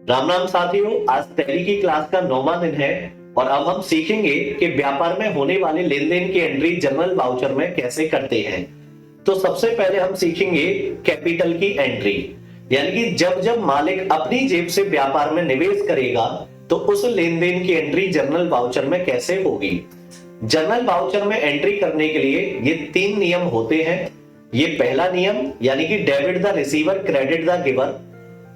राम राम साथियों, आज टैली की क्लास का 9वां दिन है और अब हम सीखेंगे कि व्यापार में होने वाले लेन देन की एंट्री जर्नल वाउचर में कैसे करते हैं। तो सबसे पहले हम सीखेंगे कैपिटल की एंट्री, यानी कि जब जब मालिक अपनी जेब से व्यापार में निवेश करेगा तो उस लेन देन की एंट्री जर्नल वाउचर में कैसे होगी। जर्नल वाउचर में एंट्री करने के लिए ये 3 नियम होते हैं। ये पहला नियम यानी कि debit the receiver credit the giver,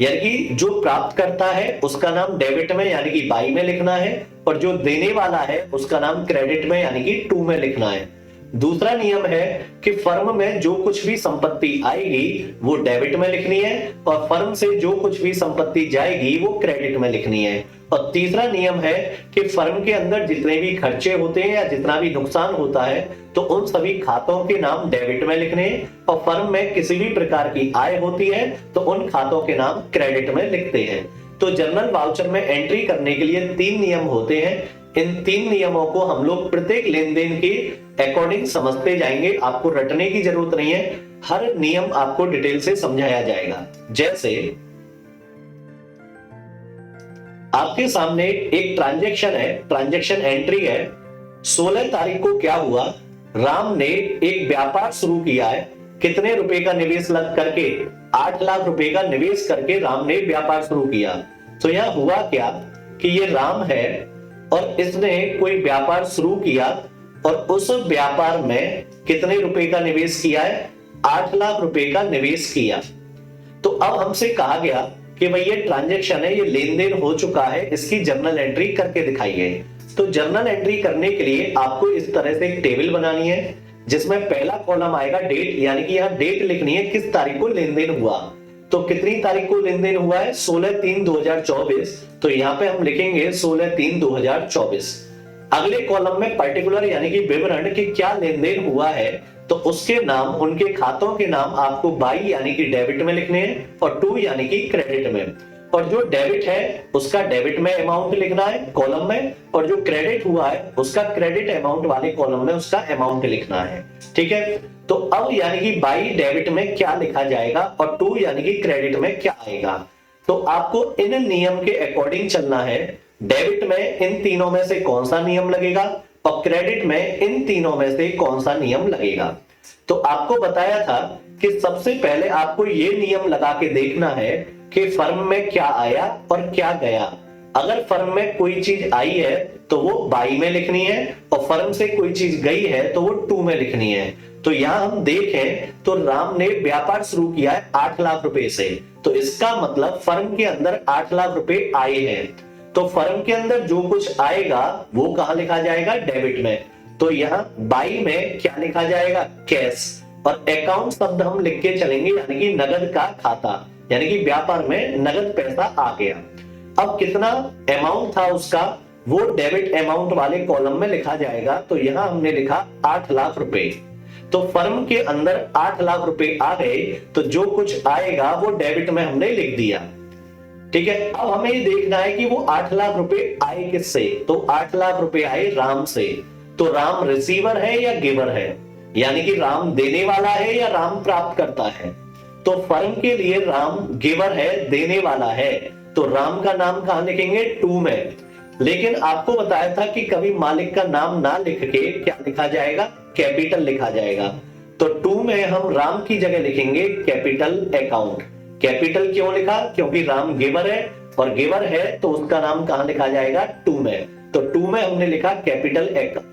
यानी कि जो प्राप्त करता है उसका नाम डेबिट में यानी कि बाई में लिखना है और जो देने वाला है उसका नाम क्रेडिट में यानी कि टू में लिखना है। दूसरा नियम है कि फर्म में जो कुछ भी संपत्ति आएगी वो डेबिट में लिखनी है और फर्म से जो कुछ भी संपत्ति जाएगी वो क्रेडिट में लिखनी है। और तीसरा नियम है कि फर्म के अंदर जितने भी खर्चे होते हैं या जितना भी नुकसान होता है तो उन सभी खातों के नाम डेबिट में लिखने हैं और फर्म में किसी भी प्रकार की आय होती है तो उन खातों के नाम क्रेडिट में लिखते हैं। तो जर्नल वाउचर में एंट्री करने के लिए 3 नियम होते हैं। इन 3 नियमों को हम लोग प्रत्येक लेन देन के अकॉर्डिंग समझते जाएंगे, आपको रटने की जरूरत नहीं है, हर नियम आपको डिटेल से समझाया जाएगा। जैसे आपके सामने एक ट्रांजैक्शन है, ट्रांजैक्शन एंट्री है। 16 तारीख को क्या हुआ, राम ने एक व्यापार शुरू किया है। कितने रुपए का निवेश लग करके, 8 लाख रुपए का निवेश करके राम ने व्यापार शुरू किया। तो यह हुआ क्या कि ये राम है और इसने कोई व्यापार शुरू किया और उस व्यापार में कितने रुपए का निवेश किया है, 8 लाख रुपए का निवेश किया। तो अब हमसे कहा गया कि भाई ये ट्रांजैक्शन है, ये लेन देन हो चुका है, इसकी जर्नल एंट्री करके दिखाइए। तो जर्नल एंट्री करने के लिए आपको इस तरह से एक टेबल बनानी है जिसमें पहला कॉलम आएगा डेट, यानी कि यहाँ डेट लिखनी है किस तारीख को लेन देन हुआ। तो कितनी तारीख को लेन देन हुआ है, 16/3/2024। तो यहाँ पे हम लिखेंगे 16/3/2024। अगले कॉलम में पर्टिकुलर यानी कि विवरण कि क्या लेन देन हुआ है तो उसके नाम, उनके खातों के नाम आपको बाई यानी कि डेबिट में लिखने हैं और टू यानी कि क्रेडिट में। और जो डेबिट है उसका डेबिट में अमाउंट लिखना है कॉलम में और जो क्रेडिट हुआ है उसका क्रेडिट अमाउंट वाले कॉलम में उसका अमाउंट लिखना है। ठीक है, तो अब यानी कि बाई डेबिट में क्या लिखा जाएगा और टू यानी कि क्रेडिट में क्या आएगा। तो आपको इन नियम के अकॉर्डिंग चलना है। डेबिट में इन तीनों में से कौन सा नियम लगेगा और क्रेडिट में इन तीनों में से कौन सा नियम लगेगा। तो आपको बताया था कि सबसे पहले आपको ये नियम लगा के देखना है कि फर्म में क्या आया और क्या गया। अगर फर्म में कोई चीज आई है तो वो बाई में लिखनी है और फर्म से कोई चीज गई है तो वो टू में लिखनी है। तो यहां हम देखें तो राम ने व्यापार शुरू किया है 8 लाख रुपए से, तो इसका मतलब फर्म के अंदर 8 लाख रुपए आए हैं। तो फर्म के अंदर जो कुछ आएगा वो कहां लिखा जाएगा, डेबिट में। तो यहाँ बाई में क्या लिखा जाएगा, कैश। और अकाउंट शब्द हम लिख के चलेंगे यानी कि नगद का खाता, यानी कि व्यापार में नगद पैसा आ गया। अब कितना अमाउंट था उसका, वो डेबिट अमाउंट वाले कॉलम में लिखा जाएगा। तो यहां हमने लिखा 8 लाख रुपए। तो फर्म के अंदर 8 लाख रुपए आ गए तो जो कुछ आएगा वो डेबिट में हमने लिख दिया। ठीक है, अब हमें ये देखना है कि वो 8 लाख रुपए आए किससे। तो 8 लाख रुपए आए राम से। तो राम रिसीवर है या गिवर है, यानी कि राम देने वाला है या राम प्राप्त करता है। तो फर्म के लिए राम गिवर है, देने वाला है। तो राम का नाम कहां लिखेंगे, टू में। लेकिन आपको बताया था कि कभी मालिक का नाम ना लिख के क्या लिखा जाएगा, कैपिटल लिखा जाएगा। तो टू में हम राम की जगह लिखेंगे कैपिटल अकाउंट। कैपिटल क्यों लिखा, क्योंकि राम गिवर है और गिवर है तो उसका नाम कहां लिखा जाएगा, टू में। तो टू में हमने लिखा कैपिटल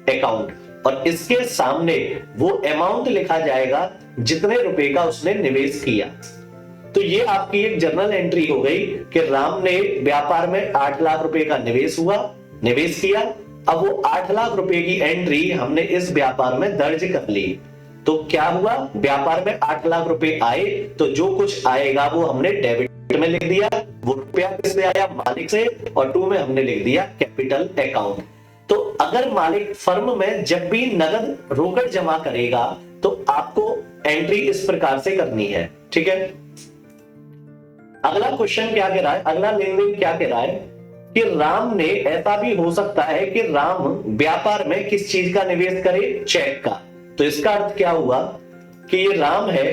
अकाउंट और इसके सामने वो अमाउंट लिखा जाएगा जितने रुपए का उसने निवेश किया। तो ये आपकी एक जर्नल एंट्री हो गई कि राम ने व्यापार में 8 लाख रुपए का निवेश किया। अब वो 8 लाख रुपए की एंट्री हमने इस व्यापार में दर्ज कर ली। तो क्या हुआ, व्यापार में 8 लाख रुपए आए तो जो कुछ आएगा वो हमने डेबिट में लिख दिया। वो रुपया किससे आया, मालिक से, और टू में हमने लिख दिया कैपिटल अकाउंट। तो अगर मालिक फर्म में जब भी नगद रोकड़ जमा करेगा तो आपको एंट्री इस प्रकार से करनी है। ठीक है, अगला क्वेश्चन क्या कह रहा है, अगला लेन देन क्या कह रहा है कि राम ने, ऐसा भी हो सकता है कि राम व्यापार में किस चीज का निवेश करे, चेक का। तो इसका अर्थ क्या हुआ कि ये राम है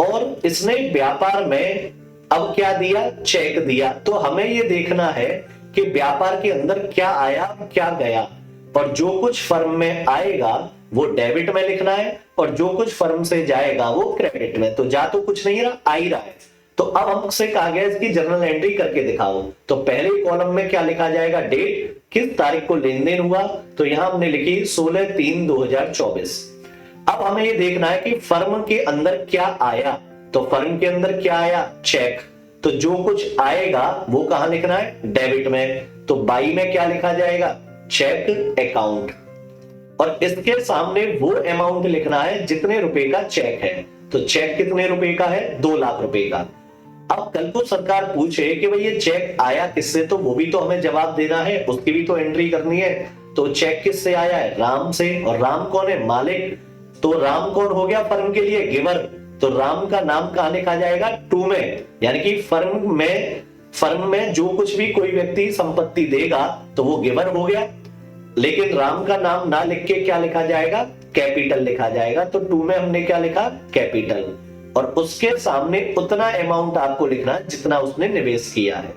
और इसने व्यापार में अब क्या दिया, चेक दिया। तो हमें ये देखना है कि व्यापार के अंदर क्या आया क्या गया, और जो कुछ फर्म में आएगा वो डेबिट में लिखना है और जो कुछ फर्म से जाएगा वो क्रेडिट में। तो जा तो कुछ नहीं रहा, आ ही रहा है। तो अब हमसे कहा गया इसकी जर्नल एंट्री करके दिखाओ। तो पहले कॉलम में क्या लिखा जाएगा, डेट, किस तारीख को लेन देन हुआ। तो यहां हमने लिखी 16/3/2024। अब हमें ये देखना है कि फर्म के अंदर क्या आया। तो फर्म के अंदर क्या आया, चेक। तो जो कुछ आएगा वो कहां लिखना है, डेबिट में। तो बाई में क्या लिखा जाएगा, चेक अकाउंट, और इसके सामने वो अमाउंट लिखना है जितने रुपए का चेक है। तो चेक कितने रुपए का है, 2 लाख रुपए का। अब कल को सरकार पूछे कि भाई ये चेक आया किससे, तो वो भी तो हमें जवाब देना है, उसकी भी तो एंट्री करनी है। तो चेक किससे आया है, राम से। और राम कौन है, मालिक। तो राम कौन हो गया फर्म के लिए, गिवर। तो राम का नाम कहां लिखा जाएगा, टू में, यानी कि फर्म में जो कुछ भी कोई व्यक्ति संपत्ति देगा तो वो गिवर हो गया। लेकिन राम का नाम ना लिख के क्या लिखा जाएगा, कैपिटल लिखा जाएगा। तो टू में हमने क्या लिखा, कैपिटल, और उसके सामने उतना अमाउंट आपको लिखना है जितना उसने निवेश किया है।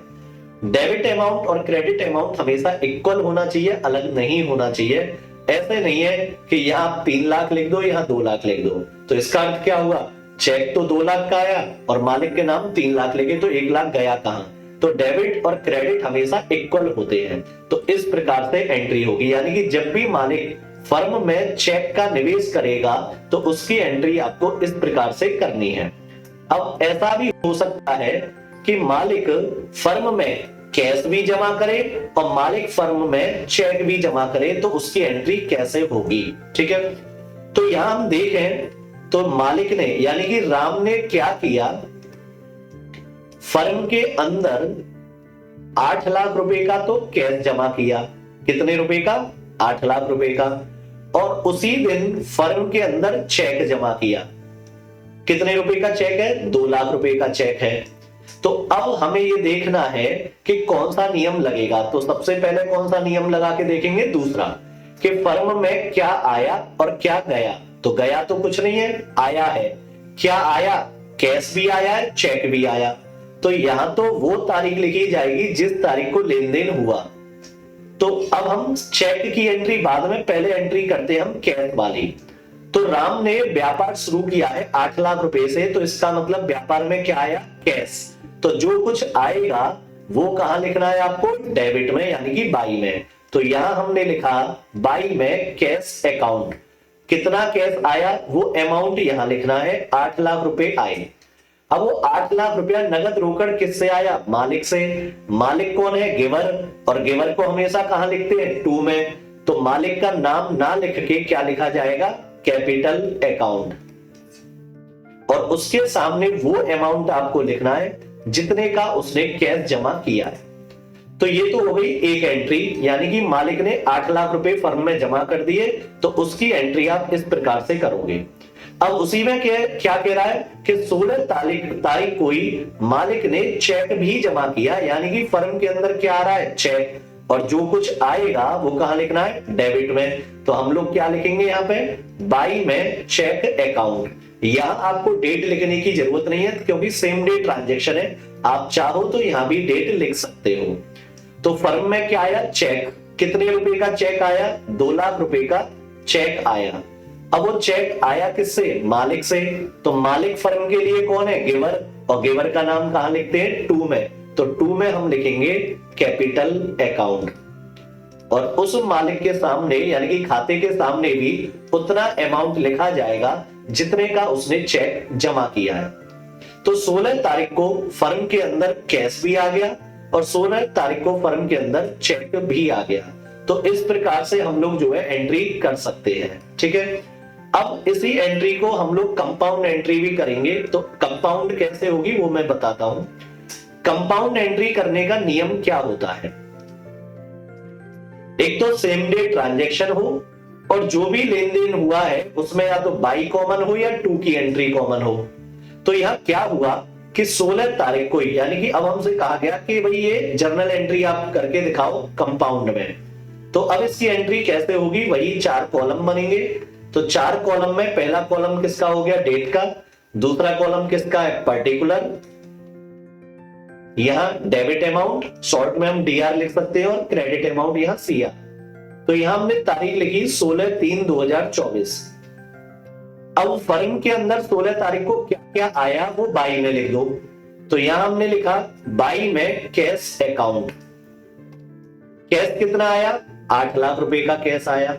डेबिट अमाउंट और क्रेडिट अमाउंट हमेशा इक्वल होना चाहिए, अलग नहीं होना चाहिए। ऐसे नहीं है कि यहाँ 3 लाख लिख दो, यहाँ 2 लाख लिख दो। तो इसका अर्थ क्या हुआ, चेक तो 2 लाख का आया और मालिक के नाम 3 लाख लिखे, तो 1 लाख गया कहां। तो डेबिट और क्रेडिट हमेशा इक्वल होते हैं। तो इस प्रकार से एंट्री होगी, यानी कि जब भी मालिक फर्म में चेक का निवेश करेगा तो उसकी एंट्री आपको इस प्रकार से करनी है। अब ऐसा भी हो सकता है कि मालिक फर्म में कैश भी जमा करे और मालिक फर्म में चेक भी जमा करे, तो उसकी एंट्री कैसे होगी, ठीक है। तो यहां हम देखें तो मालिक ने यानी कि राम ने क्या किया, फर्म के अंदर 8 लाख रुपए का तो कैश जमा किया। कितने रुपए का, 8 लाख रुपए का। और उसी दिन फर्म के अंदर चेक जमा किया। कितने रुपए का चेक है, 2 लाख रुपए का चेक है। तो अब हमें ये देखना है कि कौन सा नियम लगेगा। तो सबसे पहले कौन सा नियम लगा के देखेंगे, दूसरा, कि फर्म में क्या आया और क्या गया। तो गया तो कुछ नहीं है, आया है। क्या आया, कैश भी आया है, चेक भी आया। तो यहां तो वो तारीख लिखी जाएगी जिस तारीख को लेन देन हुआ। तो अब हम चेक की एंट्री बाद में, पहले एंट्री करते हैं हम कैश वाली। तो राम ने व्यापार शुरू किया है 8 लाख रुपए से, तो इसका मतलब व्यापार में क्या आया, कैश। तो जो कुछ आएगा वो कहां लिखना है आपको, डेबिट में, यानी कि बाई में। तो यहां हमने लिखा बाई में कैश अकाउंट। कितना कैश आया वो अमाउंट यहां लिखना है, 8 लाख रुपए आए। अब वो 8 लाख रुपया नगद रोकड़ किससे आया, मालिक से। मालिक कौन है, गिवर, और गिवर को हमेशा कहां लिखते हैं, टू में। तो मालिक का नाम ना लिख के क्या लिखा जाएगा, कैपिटल अकाउंट, और उसके सामने वो अमाउंट आपको लिखना है जितने का उसने कैश जमा किया है। तो ये तो हो गई एक एंट्री, यानी कि मालिक ने 8 लाख रुपए फर्म में जमा कर दिए, तो उसकी एंट्री आप इस प्रकार से करोगे। अब उसी में क्या कह रहा है कि 16 तारीख को ही मालिक ने चेक भी जमा किया, यानी कि फर्म के अंदर क्या आ रहा है, चेक, और जो कुछ आएगा वो कहां लिखना है, डेबिट में। तो हम लोग क्या लिखेंगे यहाँ पे, बाई में चेक अकाउंट। यहां आपको डेट लिखने की जरूरत नहीं है क्योंकि सेम डे ट्रांजेक्शन है, आप चाहो तो यहां भी डेट लिख सकते हो। तो फर्म में क्या आया, चेक। कितने रुपए का चेक आया, 2 लाख रुपए का चेक आया। अब वो चेक आया किससे, मालिक से। तो मालिक फर्म के लिए कौन है, गिवर, और गिवर का नाम कहां लिखते हैं, टू में। तो टू में हम लिखेंगे कैपिटल अकाउंट, और उस मालिक के सामने यानी कि खाते के सामने भी उतना अमाउंट लिखा जाएगा जितने का उसने चेक जमा किया है। तो 16 तारीख को फर्म के अंदर कैश भी आ गया और 16 तारीख को फर्म के अंदर चेक भी आ गया। तो इस प्रकार से हम लोग जो है एंट्री कर सकते हैं, ठीक है। अब इसी एंट्री को हम लोग कंपाउंड एंट्री भी करेंगे। तो कंपाउंड कैसे होगी वो मैं बताता हूं। कंपाउंड एंट्री करने का नियम क्या होता है, एक तो सेम डे ट्रांजैक्शन हो और जो भी लेन देन हुआ है उसमें या तो बाई कॉमन हो या टू की एंट्री कॉमन हो। तो यहां क्या हुआ कि 16 तारीख को, यानी कि अब हमसे कहा गया कि भाई ये जर्नल एंट्री आप करके दिखाओ कंपाउंड में। तो अब इसकी एंट्री कैसे होगी, वही 4 कॉलम बनेंगे। तो 4 कॉलम में पहला कॉलम किसका हो गया, डेट का। दूसरा कॉलम किसका है, पर्टिकुलर। यहां डेबिट अमाउंट, शॉर्ट में हम डीआर लिख सकते हैं, और क्रेडिट अमाउंट यहां सीआर। तो यहां हमने तारीख लिखी 16/3/2024। अब फर्म के अंदर 16 तारीख को क्या क्या आया वो बाई में लिख दो। तो यहां हमने लिखा बाई में कैश अकाउंट, कैश कितना आया, 8 लाख रुपए का कैश आया।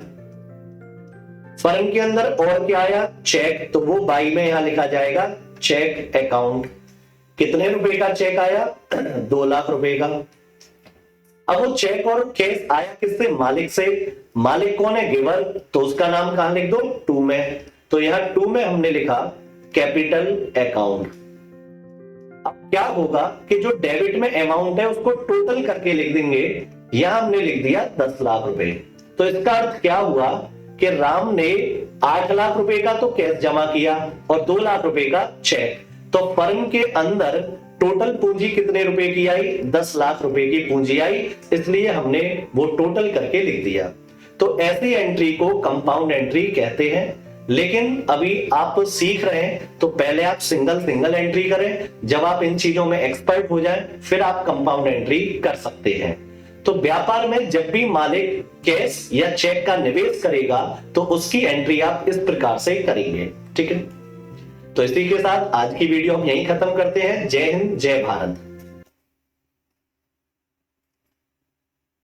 फर्म के अंदर और क्या आया, चेक, तो वो बाई में यहां लिखा जाएगा चेक अकाउंट। कितने रुपए का चेक आया, 2 लाख रुपए का। अब वो चेक और कैश आया किससे, मालिक से। मालिक कौन है, गिवर, तो उसका नाम कहां लिख दो, 2 में। तो यहां 2 में हमने लिखा कैपिटल अकाउंट। अब क्या होगा कि जो डेबिट में अमाउंट है उसको टोटल करके लिख देंगे। यहां हमने लिख दिया 10 लाख रुपए। तो इसका अर्थ क्या हुआ कि राम ने 8 लाख रुपए का तो कैश जमा किया और 2 लाख रुपए का चेक। तो फर्म के अंदर टोटल पूंजी कितने रुपए की आई, 10 लाख रुपए की पूंजी आई, इसलिए हमने वो टोटल करके लिख दिया। तो ऐसी एंट्री को कंपाउंड एंट्री कहते हैं। लेकिन अभी आप सीख रहे हैं तो पहले आप सिंगल सिंगल एंट्री करें, जब आप इन चीजों में एक्सपर्ट हो जाएं फिर आप कंपाउंड एंट्री कर सकते हैं। तो व्यापार में जब भी मालिक कैश या चेक का निवेश करेगा तो उसकी एंट्री आप इस प्रकार से करेंगे। ठीक है, तो इसी के साथ आज की वीडियो हम यहीं खत्म करते हैं। जय हिंद, जय भारत।